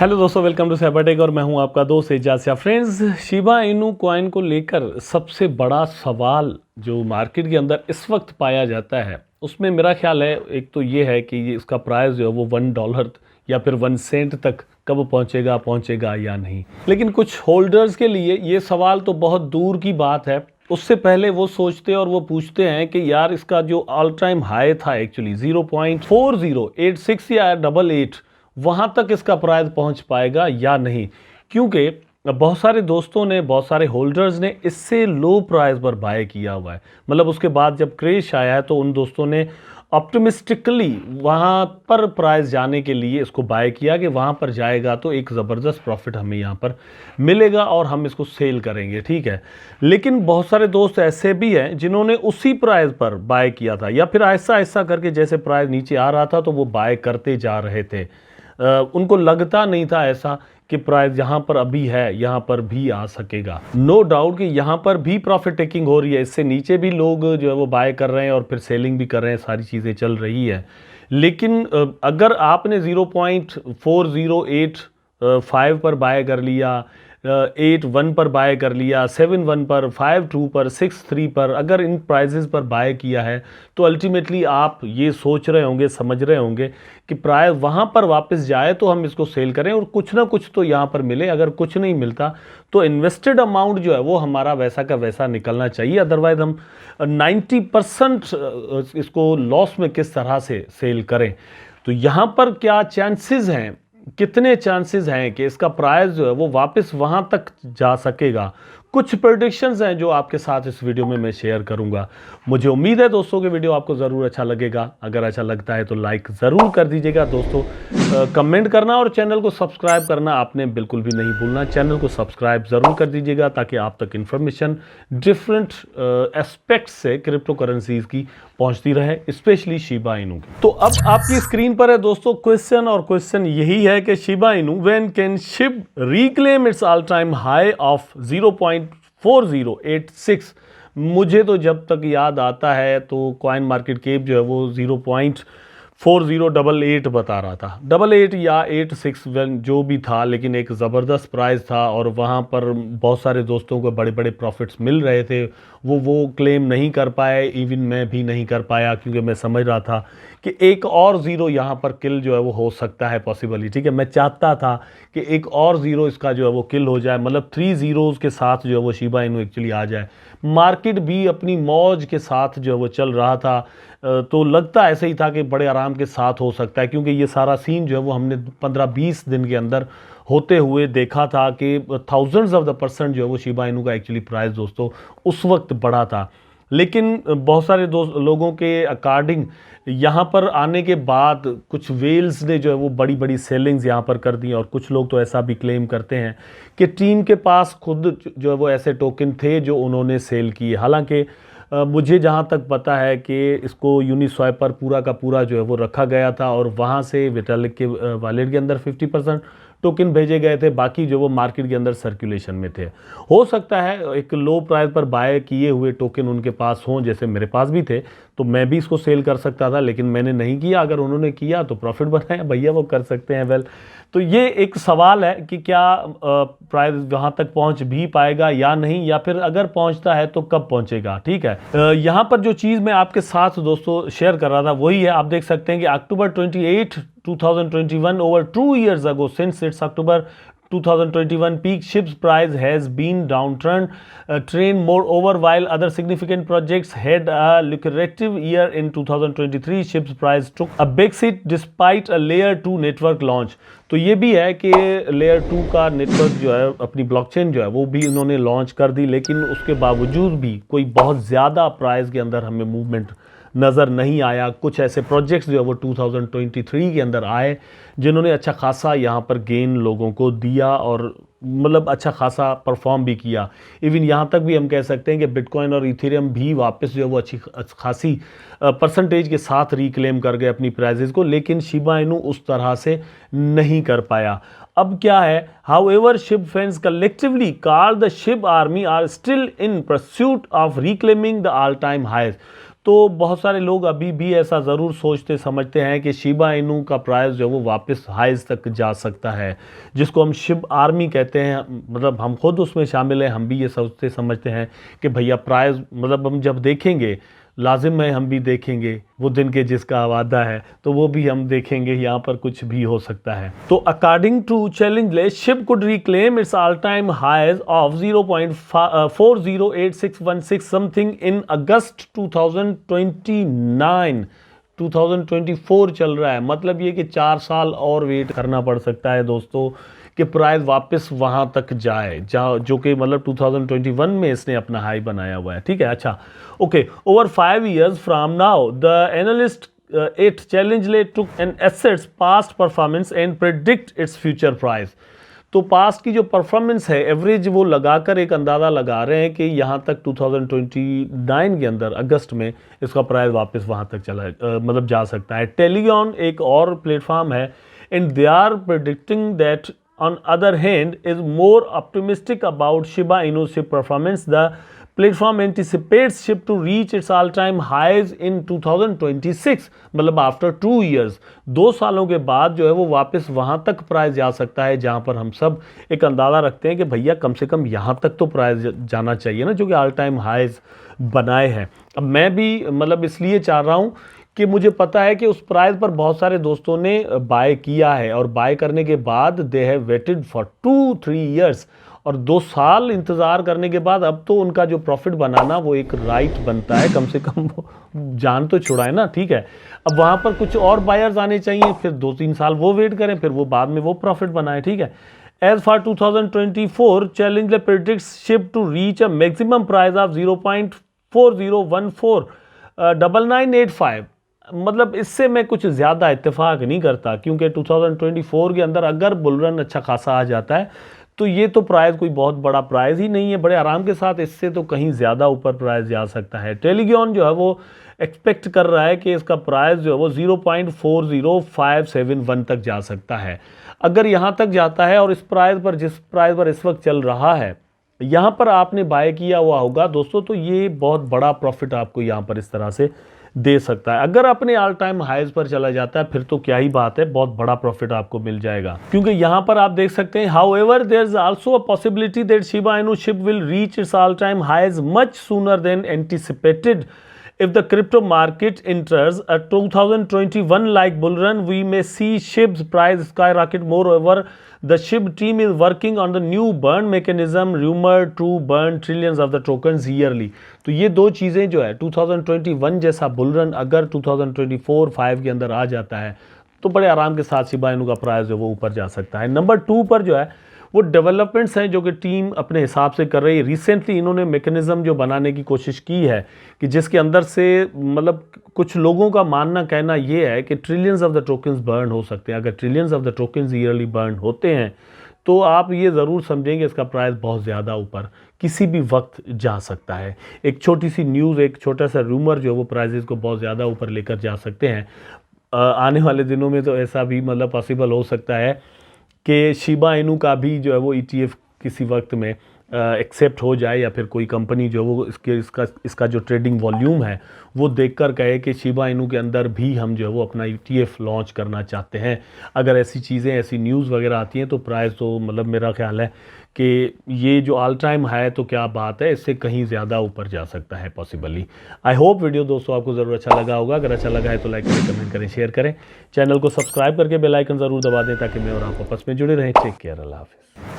Hello दोस्तों, welcome to Cybertech और मैं हूं आपका दोस्त Aijaz. Friends, Shiba Inu coin को लेकर सबसे बड़ा सवाल जो मार्केट के अंदर इस वक्त पाया जाता है उसमें मेरा ख्याल है, एक तो ये है कि ये इसका प्राइस जो है वो $1 या फिर 1 सेंट तक कब पहुंचेगा या नहीं। लेकिन कुछ होल्डर्स के लिए ये सवाल तो बहुत दूर की बात है। उससे पहले वो सोचते और वो पूछते हैं कि यार इसका जो ऑल टाइम हाई था एक्चुअली 0.4086 या 88, वहां तक इसका प्राइस पहुंच पाएगा या नहीं, क्योंकि बहुत सारे दोस्तों ने, बहुत सारे होल्डर्स ने इससे लो प्राइस पर बाय किया हुआ है। मतलब उसके बाद जब क्रेश आया है तो उन दोस्तों ने ऑप्टिमिस्टिकली वहां पर प्राइस जाने के लिए इसको बाय किया कि वहां पर जाएगा तो एक ज़बरदस्त प्रॉफिट हमें यहां पर मिलेगा और हम इसको सेल करेंगे, ठीक है। लेकिन बहुत सारे दोस्त ऐसे भी हैं जिन्होंने उसी प्राइस पर बाय किया था या फिर ऐसा ऐसा करके जैसे प्राइस नीचे आ रहा था तो वो बाय करते जा रहे थे। उनको लगता नहीं था ऐसा कि प्राइस यहाँ पर अभी है यहाँ पर भी आ सकेगा। नो डाउट कि यहाँ पर भी प्रॉफिट टेकिंग हो रही है, इससे नीचे भी लोग जो है वो बाय कर रहे हैं और फिर सेलिंग भी कर रहे हैं, सारी चीज़ें चल रही है। लेकिन अगर आपने 0.4085 पर बाय कर लिया, 81 पर बाय कर लिया, 71 पर, 52 पर, 63 पर, अगर इन प्राइजेस पर बाय किया है तो अल्टीमेटली आप ये सोच रहे होंगे, समझ रहे होंगे कि प्राइस वहाँ पर वापस जाए तो हम इसको सेल करें और कुछ ना कुछ तो यहाँ पर मिले। अगर कुछ नहीं मिलता तो इन्वेस्टेड अमाउंट जो है वो हमारा वैसा का वैसा निकलना चाहिए, अदरवाइज हम 90% इसको लॉस में किस तरह से सेल करें। तो यहाँ पर क्या चांसेस हैं, कितने चांसेस हैं कि इसका प्राइस जो है वो वापस वहां तक जा सकेगा। कुछ प्रेडिक्शंस हैं जो आपके साथ इस वीडियो में मैं शेयर करूंगा। मुझे उम्मीद है दोस्तों कि वीडियो आपको ज़रूर अच्छा लगेगा। अगर अच्छा लगता है तो लाइक ज़रूर कर दीजिएगा दोस्तों, कमेंट करना और चैनल को सब्सक्राइब करना आपने बिल्कुल भी नहीं भूलना। चैनल को सब्सक्राइब ज़रूर कर दीजिएगा ताकि आप तक इन्फॉर्मेशन डिफरेंट एस्पेक्ट्स से क्रिप्टो करेंसीज की पहुंचती रहे, स्पेशली शिबा इनू की। तो अब आपकी स्क्रीन पर है दोस्तों क्वेश्चन, और क्वेश्चन यही है कि Shiba Inu when can Shiv reclaim its all time high of 0.4086। मुझे तो जब तक याद आता है तो कॉइन मार्केट कैप जो है वो 0.4088 बता रहा था, 88 या 86 जो भी था, लेकिन एक ज़बरदस्त प्राइस था और वहाँ पर बहुत सारे दोस्तों को बड़े बड़े प्रॉफिट्स मिल रहे थे। वो क्लेम नहीं कर पाए, इवन मैं भी नहीं कर पाया, क्योंकि मैं समझ रहा था कि एक और ज़ीरो यहाँ पर किल जो है वो हो सकता है पॉसिबली, ठीक है। मैं चाहता था कि एक और ज़ीरो इसका जो है वो किल हो जाए, मतलब 3 ज़ीरोज़ के साथ जो है वो शिबा इनू एक्चुअली आ जाए। मार्केट भी अपनी मौज के साथ जो है वो चल रहा था, तो लगता ऐसे ही था कि बड़े आराम के साथ हो सकता है, क्योंकि ये सारा सीन जो है वो हमने 15-20 दिन के अंदर होते हुए देखा था कि थाउजेंड्स ऑफ द परसेंट जो है वो शिबा इनू का एक्चुअली प्राइस दोस्तों उस वक्त बढ़ा था। लेकिन बहुत सारे लोगों के अकॉर्डिंग यहाँ पर आने के बाद कुछ वेल्स ने जो है वो बड़ी बड़ी सेलिंग्स यहाँ पर कर दी, और कुछ लोग तो ऐसा भी क्लेम करते हैं कि टीम के पास खुद जो है वो ऐसे टोकन थे जो उन्होंने सेल किए। हालांकि मुझे जहाँ तक पता है कि इसको यूनिस्वाइप पर पूरा का पूरा जो है वो रखा गया था और वहाँ से विटालिक के वॉलेट के अंदर 50% टोकन भेजे गए थे, बाकी जो वो मार्केट के अंदर सर्कुलेशन में थे। हो सकता है एक लो प्राइस पर बाय किए हुए टोकन उनके पास हों, जैसे मेरे पास भी थे, तो मैं भी इसको सेल कर सकता था, लेकिन मैंने नहीं किया। अगर उन्होंने किया तो प्रॉफिट बनाया, भैया वो कर सकते हैं। वेल, तो ये एक सवाल है कि क्या प्राइस वहाँ तक पहुँच भी पाएगा या नहीं, या फिर अगर पहुँचता है तो कब पहुँचेगा, ठीक है। यहाँ पर जो चीज़ मैं आपके साथ दोस्तों शेयर कर रहा था वही है। आप देख सकते हैं कि October 28, 2021, over 2 years ago, since its October 2021 peak, SHIB's price has been trend. Moreover, while other significant projects had a lucrative year in 2023, SHIB's price took a backseat despite a Layer 2 network launch. तो ये भी है कि Layer 2 का network जो है, अपनी blockchain जो है वो भी उन्होंने लॉन्च कर दी, लेकिन उसके बावजूद भी कोई बहुत ज़्यादा प्राइस के अंदर हमें मूवमेंट नज़र नहीं आया। कुछ ऐसे प्रोजेक्ट्स जो है वो 2023 के अंदर आए जिन्होंने अच्छा खासा यहाँ पर गेन लोगों को दिया और मतलब अच्छा खासा परफॉर्म भी किया। इवन यहाँ तक भी हम कह सकते हैं कि बिटकॉइन और इथेरियम भी वापस जो है वो अच्छी खासी परसेंटेज के साथ रिक्लेम कर गए अपनी प्राइजेस को, लेकिन शिबा इनू उस तरह से नहीं कर पाया। अब क्या है, however Shib fans collectively called the Shib army are still in pursuit of reclaiming the all time highs. तो बहुत सारे लोग अभी भी ऐसा ज़रूर सोचते समझते हैं कि शिबा इनू का प्राइस जो है वो वापस हाइज तक जा सकता है, जिसको हम शिब आर्मी कहते हैं। मतलब हम खुद उसमें शामिल हैं, हम भी ये सोचते समझते हैं कि भैया प्राइस मतलब हम जब देखेंगे लाजिम है हम भी देखेंगे वो दिन के जिसका वादा है, तो वो भी हम देखेंगे, यहाँ पर कुछ भी हो सकता है। तो according to challenge list, ship could reclaim its all time highs of 0.408616 something in August 2029। 2024 चल रहा है, मतलब ये कि 4 साल और वेट करना पड़ सकता है दोस्तों कि प्राइस वापस वहां तक जाए जो कि मतलब 2021 में इसने अपना हाई बनाया हुआ है। ठीक है, अच्छा okay. Over 5 years from now the analyst it challenge took an assets past performance and predict its future price. तो पास्ट की जो परफॉर्मेंस है एवरेज वो लगाकर एक अंदाज़ा लगा रहे हैं कि यहाँ तक 2029 के अंदर अगस्त में इसका प्राइस वापस वहाँ तक चला मतलब जा सकता है। टेलीग्राम एक और प्लेटफॉर्म है and they are predicting that on other hand is more optimistic about Shiba Inu ship performance. The platform anticipates ship to reach its all-time highs in 2026, मतलब आफ्टर 2 years, 2 सालों के बाद जो है वो वापस वहाँ तक प्राइस जा सकता है जहाँ पर हम सब एक अंदाज़ा रखते हैं कि भैया कम से कम यहाँ तक तो प्राइस जाना चाहिए ना, जो कि ऑल टाइम हाइज बनाए हैं। अब मैं भी मतलब इसलिए चाह रहा हूँ कि मुझे पता है कि उस प्राइस पर बहुत सारे दोस्तों ने बाय किया है और बाय करने के बाद they have waited for 2-3 years, और 2 साल इंतज़ार करने के बाद अब तो उनका जो प्रॉफिट बनाना वो एक राइट बनता है, कम से कम वो जान तो छुड़ाए ना। ठीक है, अब वहाँ पर कुछ और बायर्स आने चाहिए, फिर 2-3 साल वो वेट करें, फिर वो बाद में वो प्रॉफिट बनाए। ठीक है, as for 2024 challenge predicts Shib to reach a maximum price of 0.40149985। मतलब इससे मैं कुछ ज़्यादा इत्तेफाक नहीं करता, क्योंकि 2024 के अंदर अगर बुलरन अच्छा खासा आ जाता है तो ये तो प्राइस कोई बहुत बड़ा प्राइस ही नहीं है, बड़े आराम के साथ इससे तो कहीं ज़्यादा ऊपर प्राइस जा सकता है। टेलीग्राम जो है वो एक्सपेक्ट कर रहा है कि इसका प्राइस जो है वो 0.40571 तक जा सकता है। अगर यहाँ तक जाता है और इस प्राइस पर जिस प्राइस पर इस वक्त चल रहा है यहाँ पर आपने बाय किया हुआ होगा दोस्तों, तो ये बहुत बड़ा प्रॉफिट आपको यहाँ पर इस तरह से दे सकता है। अगर अपने ऑल टाइम हाइज पर चला जाता है फिर तो क्या ही बात है, बहुत बड़ा प्रॉफिट आपको मिल जाएगा। क्योंकि यहाँ पर आप देख सकते हैं however there is also a possibility that Shiba Inu Shib will reach its all time highs much sooner than anticipated. If the crypto market enters a 2021 like bull run, we may see SHIB's price skyrocket. Moreover, the SHIB team is working on the new burn mechanism rumored to burn trillions of the tokens yearly. तो ये दो चीज़ें जो है 2021 जैसा bull run अगर 2024-5 के अंदर आ जाता है तो बड़े आराम के साथ शिबा इनू का प्राइस जो वो ऊपर जा सकता है। नंबर 2 पर जो है वो डेवलपमेंट्स हैं जो कि टीम अपने हिसाब से कर रही है। रिसेंटली इन्होंने मैकेनिज्म जो बनाने की कोशिश की है कि जिसके अंदर से मतलब कुछ लोगों का मानना कहना ये है कि trillions of the tokens burn हो सकते हैं। अगर trillions of the tokens yearly burn होते हैं तो आप ये ज़रूर समझेंगे इसका प्राइस बहुत ज़्यादा ऊपर किसी भी वक्त जा सकता है। एक छोटी सी न्यूज़, एक छोटा सा रूमर जो है वो प्राइजेज़ को बहुत ज़्यादा ऊपर लेकर जा सकते हैं। आने वाले दिनों में तो ऐसा भी मतलब पॉसिबल हो सकता है कि शिबा इनू का भी जो है वो ETF किसी वक्त में एक्सेप्ट हो जाए, या फिर कोई कंपनी जो वो इसका जो ट्रेडिंग वॉल्यूम है वो देखकर कहे कि शिबा इनू के अंदर भी हम जो है वो अपना ETF लॉन्च करना चाहते हैं। अगर ऐसी चीज़ें, ऐसी न्यूज़ वगैरह आती हैं तो प्राइस तो मतलब मेरा ख्याल है कि ये जो ऑल टाइम है तो क्या बात है, इससे कहीं ज़्यादा ऊपर जा सकता है पॉसिबली। आई होप वीडियो दोस्तों आपको ज़रूर अच्छा लगा होगा। अगर अच्छा लगा है तो लाइक करें, कमेंट करें, शेयर करें, चैनल को सब्सक्राइब करके बेल आइकन ज़रूर दबा दें ताकि मैं और आप आपस में जुड़े रहें। टेक केयर, अल्लाह हाफिज़।